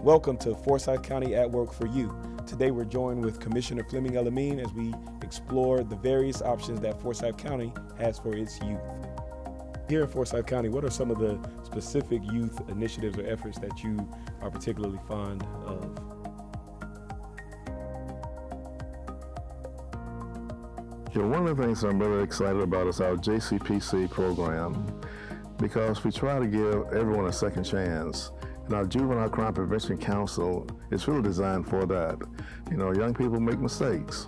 Welcome to Forsyth County at Work for You. Today we're joined with Commissioner Fleming El-Amin as we explore the various options that Forsyth County has for its youth. Here in Forsyth County, what are some of the specific youth initiatives or efforts that you are particularly fond of? One of the things I'm really excited about is our JCPC program, because we try to give everyone a second chance. And our Juvenile Crime Prevention Council is really designed for that. Young people make mistakes.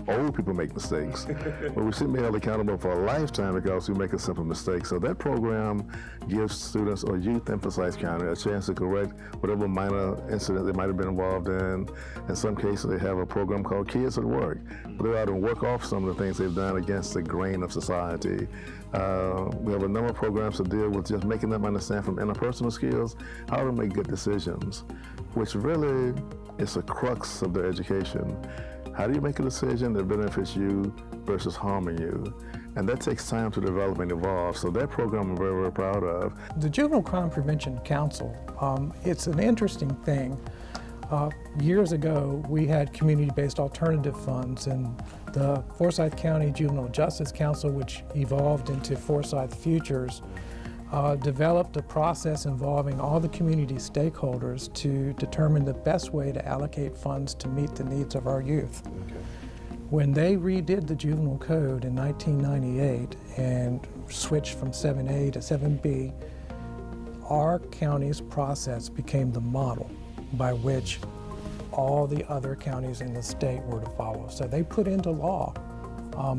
Old people make mistakes, but we shouldn't be held accountable for a lifetime because we make a simple mistake. So that program gives students or youth in Forsyth County a chance to correct whatever minor incident they might have been involved in. In some cases, they have a program called Kids at Work, where they ought to work off some of the things they've done against the grain of society. We have a number of programs to deal with just making them understand from interpersonal skills how to make good decisions, which really is the crux of their education. How do you make a decision that benefits you versus harming you? And that takes time to develop and evolve. So that program I'm very, very proud of. The Juvenile Crime Prevention Council, it's an interesting thing. Years ago, we had community-based alternative funds, and the Forsyth County Juvenile Justice Council, which evolved into Forsyth Futures, developed a process involving all the community stakeholders to determine the best way to allocate funds to meet the needs of our youth. Okay. When they redid the juvenile code in 1998 and switched from 7A to 7B, our county's process became the model by which all the other counties in the state were to follow. So they put into law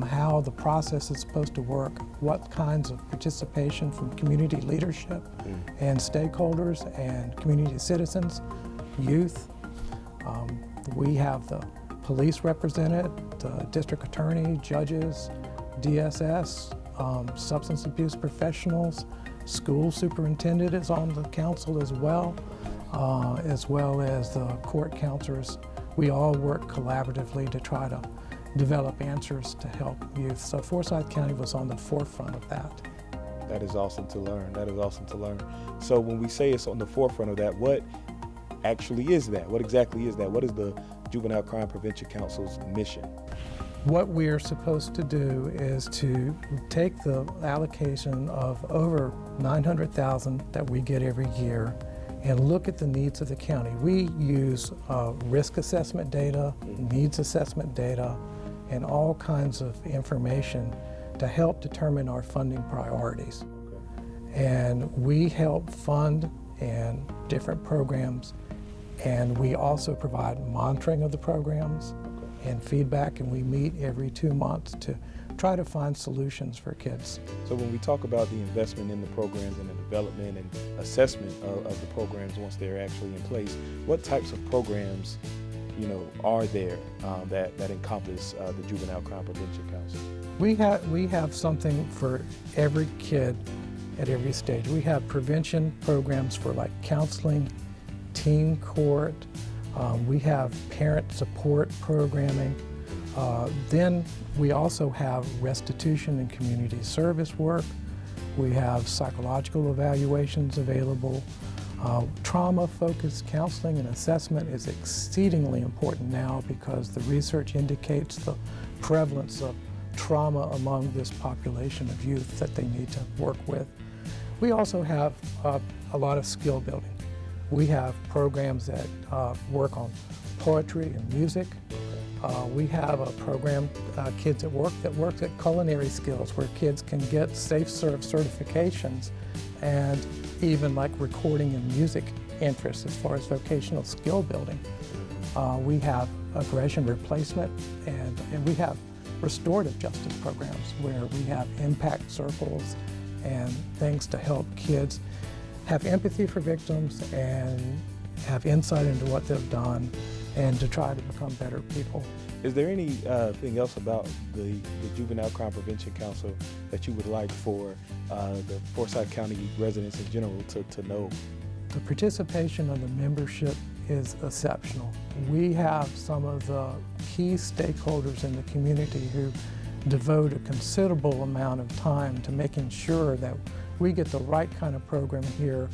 how the process is supposed to work, what kinds of participation from community leadership and stakeholders and community citizens, youth. We have the police represented, the district attorney, judges, DSS, substance abuse professionals, school superintendent is on the council as well as the court counselors. We all work collaboratively to try to develop answers to help youth. So Forsyth County was on the forefront of that. That is awesome to learn. That is awesome to learn. So when we say it's on the forefront of that, what actually is that? What exactly is that? What is the Juvenile Crime Prevention Council's mission? What we're supposed to do is to take the allocation of over $900,000 that we get every year and look at the needs of the county. We use risk assessment data, needs assessment data, and all kinds of information to help determine our funding priorities. And we help fund and different programs, and we also provide monitoring of the programs and feedback, and we meet every 2 months to try to find solutions for kids. So when we talk about the investment in the programs and the development and assessment of the programs once they're actually in place, what types of programs are there that encompass the Juvenile Crime Prevention Council? We have something for every kid at every stage. We have prevention programs for like counseling, teen court, we have parent support programming. Then we also have restitution and community service work. We have psychological evaluations available. Trauma-focused counseling and assessment is exceedingly important now because the research indicates the prevalence of trauma among this population of youth that they need to work with. We also have a lot of skill building. We have programs that work on poetry and music. We have a program, Kids at Work, that works at culinary skills where kids can get Safe Serve certifications and even like recording and music interests as far as vocational skill building. We have aggression replacement and we have restorative justice programs where we have impact circles and things to help kids have empathy for victims and have insight into what they've done and to try to become better people. Is there anything else about the Juvenile Crime Prevention Council that you would like for the Forsyth County residents in general to know? The participation of the membership is exceptional. We have some of the key stakeholders in the community who devote a considerable amount of time to making sure that we get the right kind of program here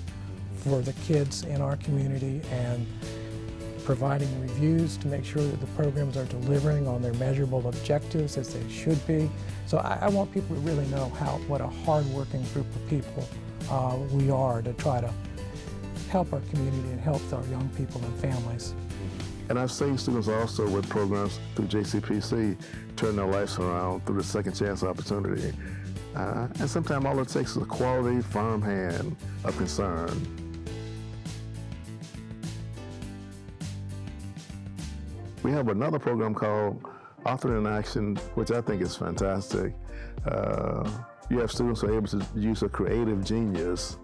for the kids in our community and providing reviews to make sure that the programs are delivering on their measurable objectives as they should be. So I want people to really know what a hard-working group of people we are to try to help our community and help our young people and families. And I've seen students also with programs through JCPC turn their lives around through the second chance opportunity. And sometimes all it takes is a quality, firm hand of concern. We have another program called Author in Action, which I think is fantastic. You have students who are able to use a creative genius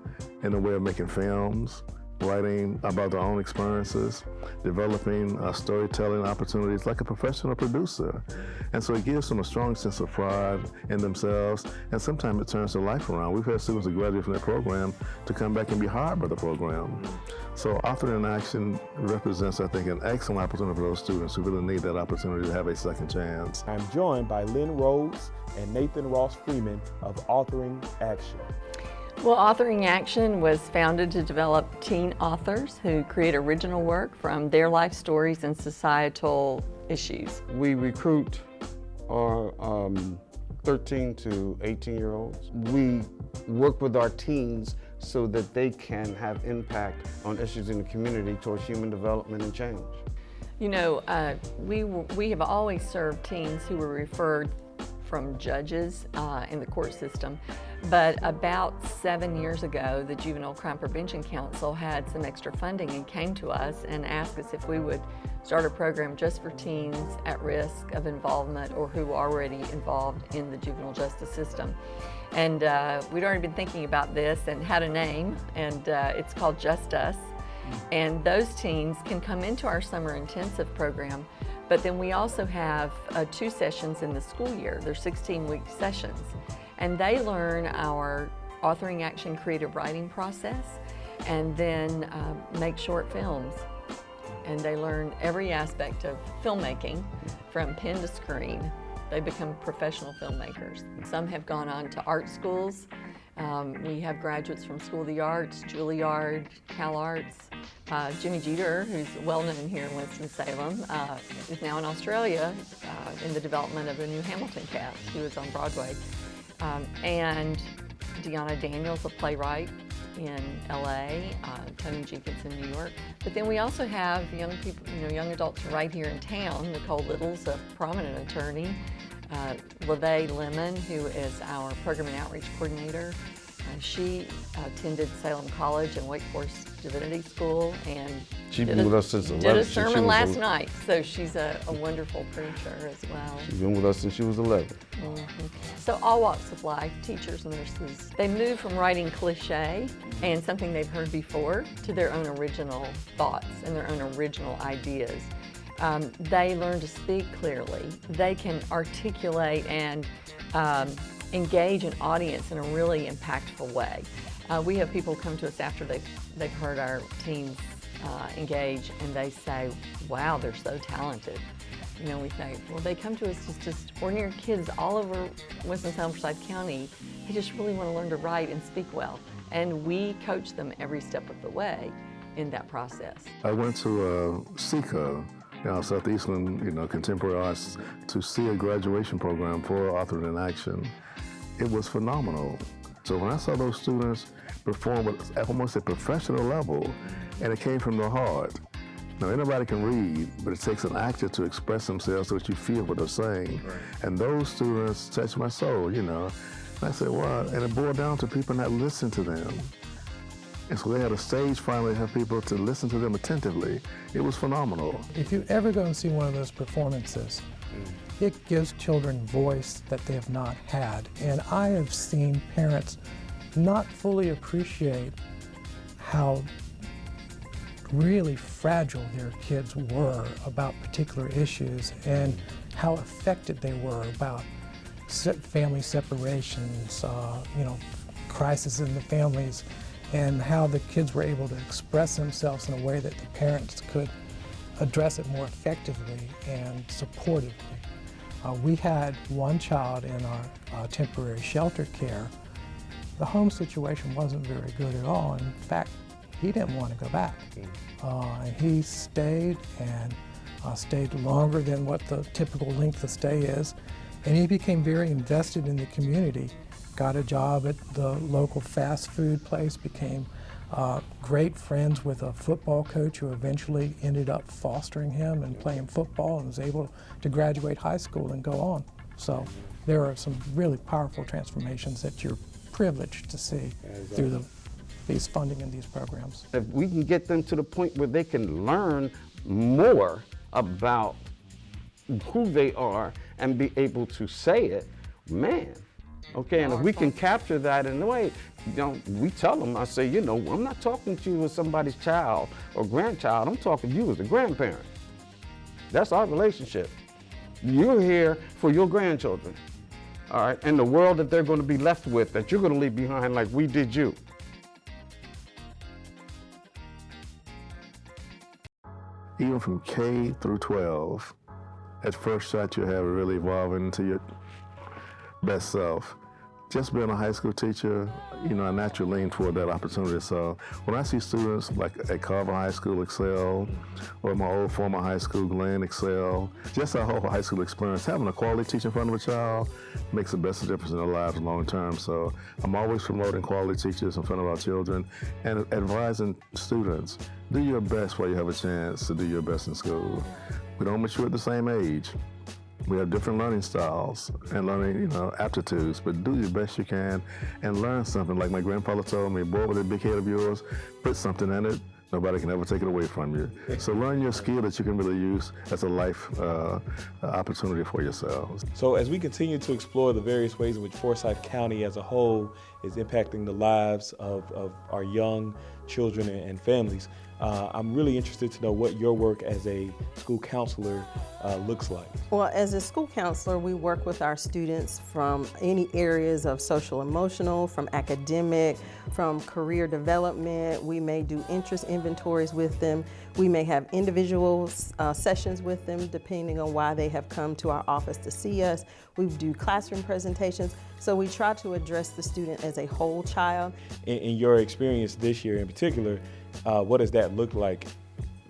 in the way of making films, writing about their own experiences, developing storytelling opportunities like a professional producer. And so it gives them a strong sense of pride in themselves, and sometimes it turns their life around. We've had students who graduate from the program to come back and be hired by the program. So Author in Action represents, I think, an excellent opportunity for those students who really need that opportunity to have a second chance. I'm joined by Lynn Rhoades and Nathan Ross Freeman of Authoring Action. Well, Authoring Action was founded to develop teen authors who create original work from their life stories and societal issues. We recruit our 13 to 18-year-olds. We work with our teens so that they can have impact on issues in the community towards human development and change. You know, we have always served teens who were referred from judges in the court system, but about 7 years ago, the Juvenile Crime Prevention Council had some extra funding and came to us and asked us if we would start a program just for teens at risk of involvement or who are already involved in the juvenile justice system. And we'd already been thinking about this and had a name, and it's called Just Us. And those teens can come into our summer intensive program, but then we also have 2 sessions in the school year. They're 16-week sessions. And they learn our Authoring Action creative writing process and then make short films. And they learn every aspect of filmmaking from pen to screen. They become professional filmmakers. Some have gone on to art schools. We have graduates from School of the Arts, Juilliard, Cal Arts. Jimmy Jeter, who's well known here in Winston-Salem, is now in Australia in the development of a new Hamilton cast. He was on Broadway. And Deanna Daniels, a playwright in LA, Tony Jenkins in New York. But then we also have young people, young adults right here in town. Nicole Little's a prominent attorney. LaVey Lemon, who is our program and outreach coordinator. She attended Salem College and Wake Forest Divinity School, and She's been with us since 11. Did a sermon last night, so she's a wonderful preacher as well. She's been with us since she was 11. Mm-hmm. So all walks of life, teachers, nurses, they move from writing cliche and something they've heard before to their own original thoughts and their own original ideas. They learn to speak clearly. They can articulate and engage an audience in a really impactful way. We have people come to us after they've heard our teens engage, and they say, wow, they're so talented. We say, well, they come to us just ordinary kids all over Winston-Salem, Forsyth County. They just really want to learn to write and speak well. And we coach them every step of the way in that process. I went to SECA, Southeastern, Contemporary Arts, to see a graduation program for Authoring in Action. It was phenomenal. So when I saw those students perform at almost a professional level, and it came from the heart. Now, anybody can read, but it takes an actor to express themselves so that you feel what they're saying. Right. And those students touched my soul, And I said, well, and it boiled down to people not listening to them. And so they had a stage finally to have people to listen to them attentively. It was phenomenal. If you ever go and see one of those performances, it gives children voice that they have not had. And I have seen parents not fully appreciate how really fragile their kids were about particular issues and how affected they were about family separations, crisis in the families, and how the kids were able to express themselves in a way that the parents could address it more effectively and supportively. We had one child in our temporary shelter care. The home situation wasn't very good at all. In fact, he didn't want to go back. And he stayed and stayed longer than what the typical length of stay is. And he became very invested in the community, got a job at the local fast food place, became great friends with a football coach who eventually ended up fostering him and playing football, and was able to graduate high school and go on. So there are some really powerful transformations that you're privileged to see through these funding and these programs. If we can get them to the point where they can learn more about who they are and be able to say it, man, okay, and if we can capture that in a way, we tell them, I say, I'm not talking to you as somebody's child or grandchild, I'm talking to you as a grandparent. That's our relationship. You're here for your grandchildren, all right, and the world that they're going to be left with, that you're going to leave behind like we did you. Even from K through 12, at first shot you have it really evolving into your best self. Just being a high school teacher, I naturally lean toward that opportunity. So when I see students like at Carver High School excel, or my old former high school, Lynn, excel, just our whole high school experience, having a quality teacher in front of a child makes the best difference in their lives long term. So I'm always promoting quality teachers in front of our children and advising students, do your best while you have a chance to do your best in school. We don't mature at the same age. We have different learning styles and learning, aptitudes, but do your best you can and learn something. Like my grandfather told me, boy, with that big head of yours, put something in it, nobody can ever take it away from you. So learn your skill that you can really use as a life opportunity for yourselves. So as we continue to explore the various ways in which Forsyth County as a whole is impacting the lives of our young children and families, I'm really interested to know what your work as a school counselor looks like. Well, as a school counselor, we work with our students from any areas of social emotional, from academic, from career development. We may do interest inventories with them. We may have individual sessions with them depending on why they have come to our office to see us. We do classroom presentations. So we try to address the student as a whole child. In your experience this year in particular, what does that look like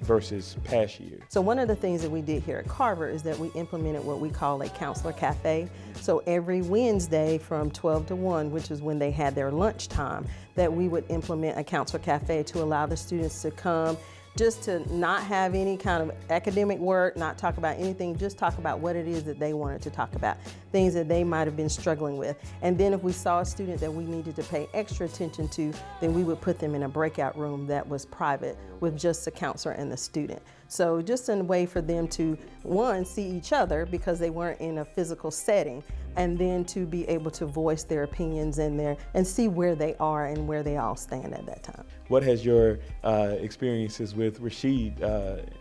versus past years? So one of the things that we did here at Carver is that we implemented what we call a counselor cafe. So every Wednesday from 12 to 1, which is when they had their lunch time, that we would implement a counselor cafe to allow the students to come, just to not have any kind of academic work, not talk about anything, just talk about what it is that they wanted to talk about, things that they might have been struggling with. And then if we saw a student that we needed to pay extra attention to, then we would put them in a breakout room that was private with just the counselor and the student. So just a way for them to, one, see each other because they weren't in a physical setting, and then to be able to voice their opinions and see where they are and where they all stand at that time. What has your experiences with Rasheed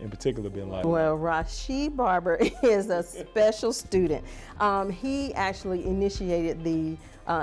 in particular been like? Well, Rasheed Barber is a special student. He actually initiated the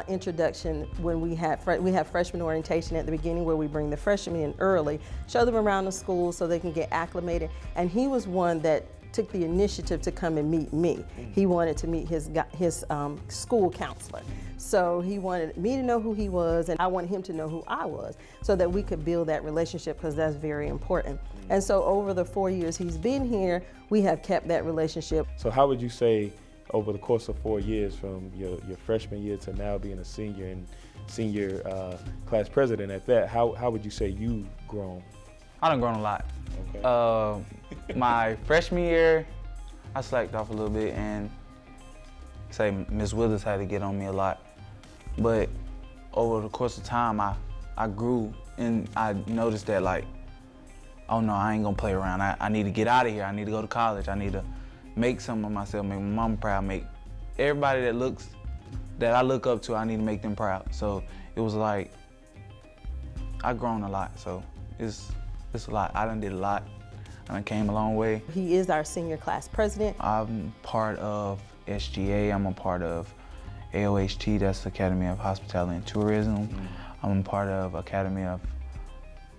introduction when we have freshman orientation at the beginning, where we bring the freshmen in early, show them around the school so they can get acclimated. And he was one that took the initiative to come and meet me. He wanted to meet his school counselor. So he wanted me to know who he was, and I wanted him to know who I was, so that we could build that relationship, because that's very important. And so over the 4 years he's been here, we have kept that relationship. So how would you say, over the course of 4 years, from your freshman year to now being a senior and senior class president at that, how would you say you've grown? I done grown a lot. Okay. My freshman year, I slacked off a little bit, and say Ms. Withers had to get on me a lot. But over the course of time, I grew, and I noticed that, like, oh no, I ain't gonna play around. I need to get out of here. I need to go to college. I need to make something of myself, make my mom proud, make everybody that I look up to, I need to make them proud. So it was like, I've grown a lot, so it's a lot. I done did a lot. I done came a long way. He is our senior class president. I'm part of SGA, I'm a part of AOHT, that's Academy of Hospitality and Tourism. I'm a part of Academy of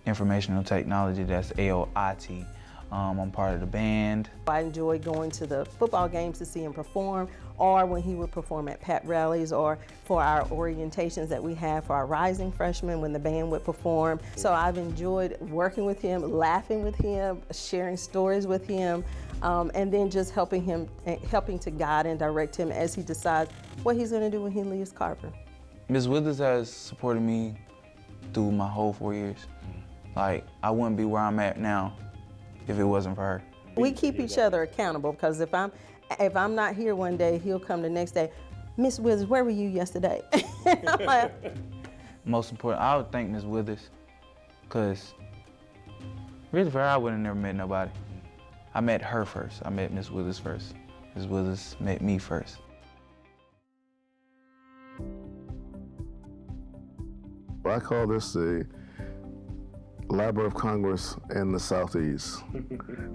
Informational Technology, that's AOIT. I'm part of the band. I enjoy going to the football games to see him perform, or when he would perform at pep rallies, or for our orientations that we have for our rising freshmen when the band would perform. So I've enjoyed working with him, laughing with him, sharing stories with him, and then just helping to guide and direct him as he decides what he's going to do when he leaves Carver. Ms. Withers has supported me through my whole 4 years. Like, I wouldn't be where I'm at now if it wasn't for her. We keep each other accountable, because if I'm not here one day, he'll come the next day. Miss Withers, where were you yesterday? Most important, I would thank Ms. Withers, because really for her, I would have never met nobody. I met her first. I met Ms. Withers first. Ms. Withers met me first. I call this the Library of Congress in the Southeast,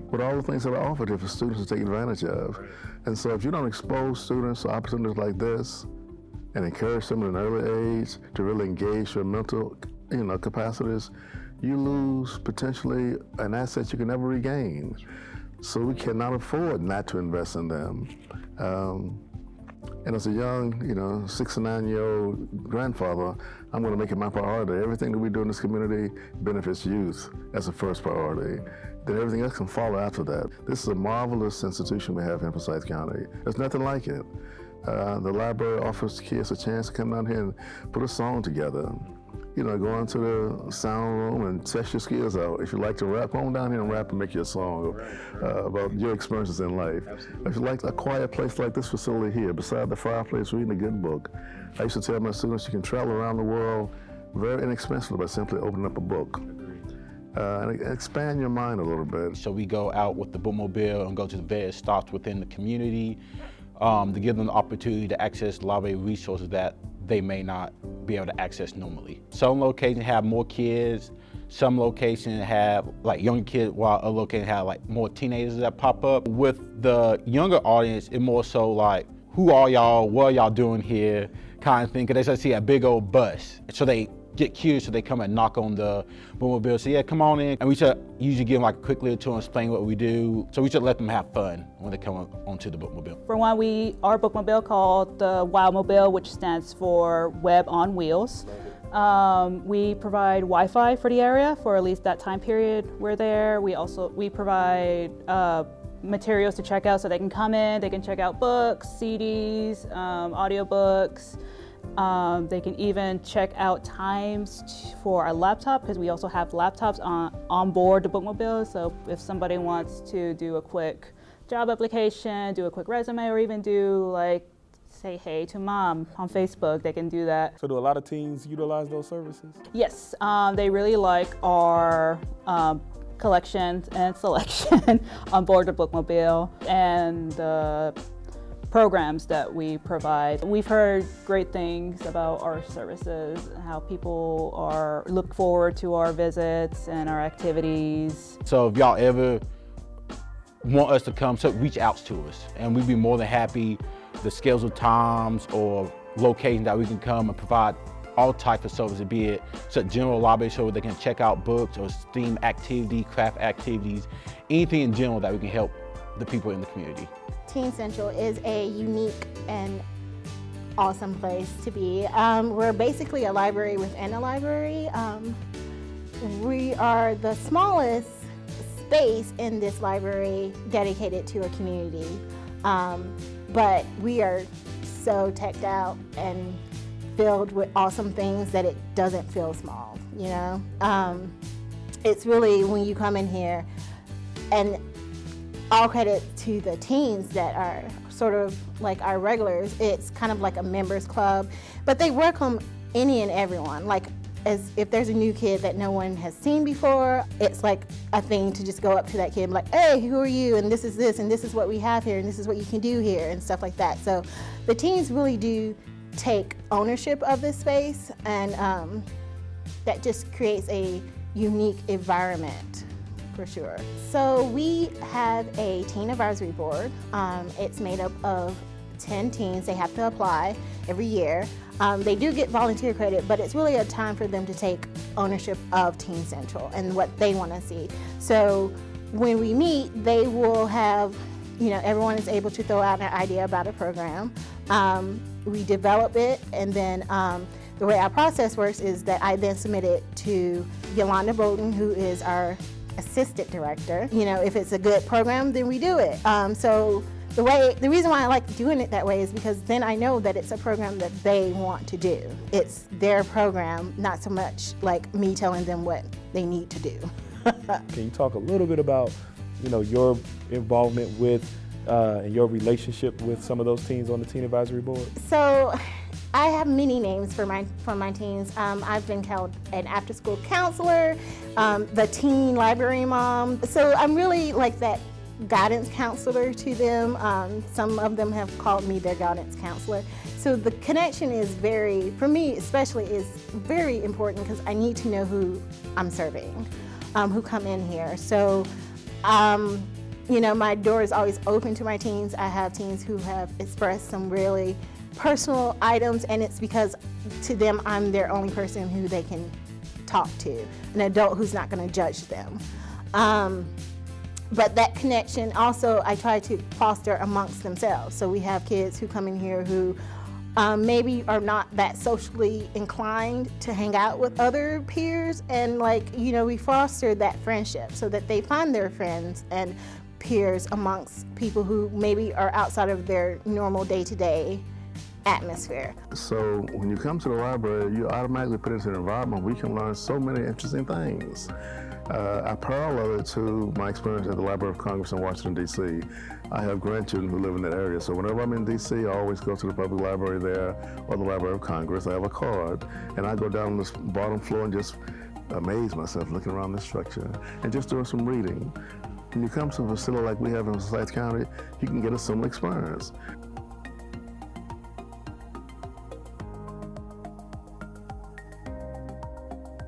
with all the things that are offered here for students to take advantage of. And so if you don't expose students to opportunities like this and encourage them at an early age to really engage their mental capacities, you lose potentially an asset you can never regain. So we cannot afford not to invest in them. And as a young, 69-year-old grandfather, I'm going to make it my priority. Everything that we do in this community benefits youth as a first priority. Then everything else can follow after that. This is a marvelous institution we have in Forsyth County. There's nothing like it. The library offers kids a chance to come down here and put a song together. Go into the sound room and test your skills out. If you like to rap, come on down here and rap and make your song about your experiences in life. Absolutely. If you like a quiet place like this facility here, beside the fireplace, reading a good book. I used to tell my students you can travel around the world very inexpensively by simply opening up a book. And expand your mind a little bit. So we go out with the bookmobile and go to the various stops within the community to give them the opportunity to access library resources that they may not be able to access normally. Some locations have more kids, some locations have younger kids, while other locations have more teenagers that pop up. With the younger audience, it's more so who are y'all, what are y'all doing here, kind of thing, because they see a big old bus. So they get curious, so they come and knock on the bookmobile, say, yeah, come on in. And we should usually give them a quick little tour and explain what we do. So we should let them have fun when they come onto the bookmobile. For one, our bookmobile called the WOW-mobile, which stands for Web on Wheels. We provide Wi-Fi for the area for at least that time period we're there. We provide materials to check out, so they can come in, they can check out books, CDs, audiobooks. They can even check out times for a laptop, because we also have laptops on board the bookmobile. So if somebody wants to do a quick job application, do a quick resume, or even do say hey to mom on Facebook, they can do that. So do a lot of teens utilize those services? Yes, they really like our collections and selection on board the bookmobile and the programs that we provide. We've heard great things about our services, how people look forward to our visits and our activities. So if y'all ever want us to come, so reach out to us, and we'd be more than happy to schedule times or locations that we can come and provide all types of services, be it general library show where they can check out books or STEAM activities, craft activities, anything in general that we can help the people in the community. Teen Central is a unique and awesome place to be. We're basically a library within a library. We are the smallest space in this library dedicated to a community, but we are so teched out and filled with awesome things that it doesn't feel small, It's really, when you come in here, and all credit to the teens that are sort of like our regulars, it's kind of like a members club, but they welcome any and everyone. As if there's a new kid that no one has seen before, it's like a thing to just go up to that kid and be like, hey, who are you? And this is what we have here, and this is what you can do here, and stuff like that. So the teens really do take ownership of this space, and that just creates a unique environment for sure. So we have a teen advisory board. It's made up of 10 teens. They have to apply every year. They do get volunteer credit, but it's really a time for them to take ownership of Teen Central and what they want to see. So when we meet, they will have, everyone is able to throw out an idea about a program. We develop it, and then the way our process works is that I then submit it to Yolanda Bowden, who is our assistant director. If it's a good program, then we do it. So the reason why I like doing it that way is because then I know that it's a program that they want to do. It's their program, not so much like me telling them what they need to do. Can you talk a little bit about, your involvement with and your relationship with some of those teens on the Teen Advisory Board? So I have many names for my teens. I've been called an after-school counselor, the teen library mom. So I'm really like that guidance counselor to them. Some of them have called me their guidance counselor. So the connection is for me especially, is very important because I need to know who I'm serving, who come in here. So, my door is always open to my teens. I have teens who have expressed some really personal items, and it's because to them I'm their only person who they can talk to, an adult who's not going to judge them. But that connection also I try to foster amongst themselves. So we have kids who come in here who maybe are not that socially inclined to hang out with other peers, and we foster that friendship so that they find their friends and peers amongst people who maybe are outside of their normal day-to-day atmosphere. So when you come to the library, you automatically put into an environment where you can learn so many interesting things. I parallel it to my experience at the Library of Congress in Washington, D.C. I have grandchildren who live in that area, so whenever I'm in D.C., I always go to the public library there or the Library of Congress. I have a card, and I go down on this bottom floor and just amaze myself looking around the structure and just doing some reading. When you come to a facility like we have in Forsyth County, you can get a similar experience.